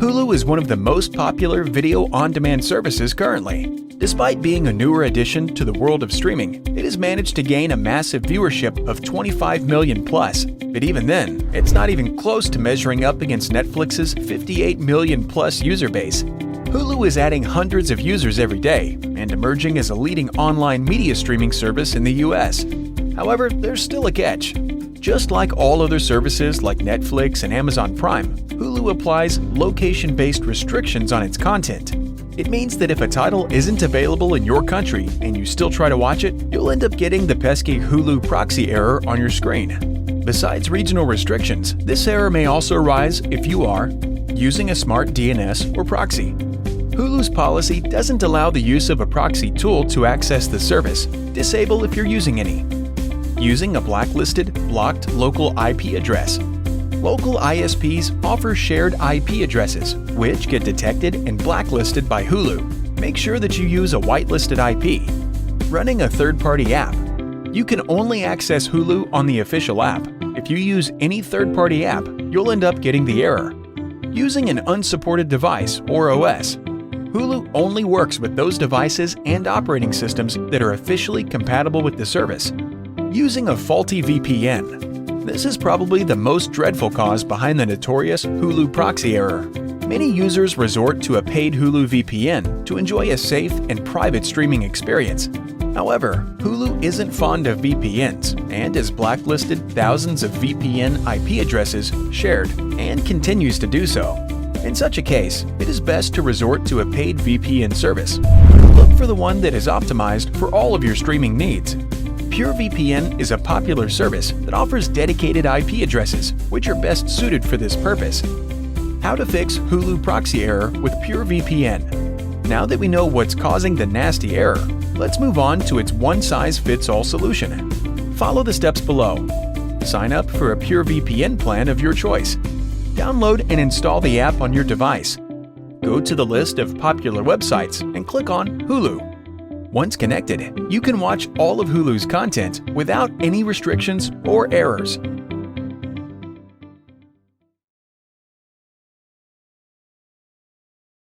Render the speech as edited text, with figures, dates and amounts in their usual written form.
Hulu is one of the most popular video on-demand services currently. Despite being a newer addition to the world of streaming, it has managed to gain a massive viewership of 25 million plus. But even then, it's not even close to measuring up against Netflix's 58 million plus user base. Hulu is adding hundreds of users every day and emerging as a leading online media streaming service in the US. However, there's still a catch. Just like all other services like Netflix and Amazon Prime, Hulu applies location-based restrictions on its content. It means that if a title isn't available in your country and you still try to watch it, you'll end up getting the pesky Hulu Proxy Error on your screen. Besides regional restrictions, this error may also arise if you are using a smart DNS or proxy. Hulu's policy doesn't allow the use of a proxy tool to access the service. Disable if you're using any. Using a blacklisted, blocked local IP address. Local ISPs offer shared IP addresses, which get detected and blacklisted by Hulu. Make sure that you use a whitelisted IP. Running a third-party app. You can only access Hulu on the official app. If you use any third-party app, you'll end up getting the error. Using an unsupported device or OS. Hulu only works with those devices and operating systems that are officially compatible with the service. Using a faulty VPN. This is probably the most dreadful cause behind the notorious Hulu Proxy Error. Many users resort to a paid Hulu VPN to enjoy a safe and private streaming experience. However, Hulu isn't fond of VPNs and has blacklisted thousands of VPN IP addresses shared and continues to do so. In such a case, it is best to resort to a paid VPN service. Look for the one that is optimized for all of your streaming needs. PureVPN is a popular service that offers dedicated IP addresses, which are best suited for this purpose. How to fix Hulu Proxy Error with PureVPN. Now that we know what's causing the nasty error, let's move on to its one-size-fits-all solution. Follow the steps below. Sign up for a PureVPN plan of your choice. Download and install the app on your device. Go to the list of popular websites and click on Hulu. Once connected, you can watch all of Hulu's content without any restrictions or errors.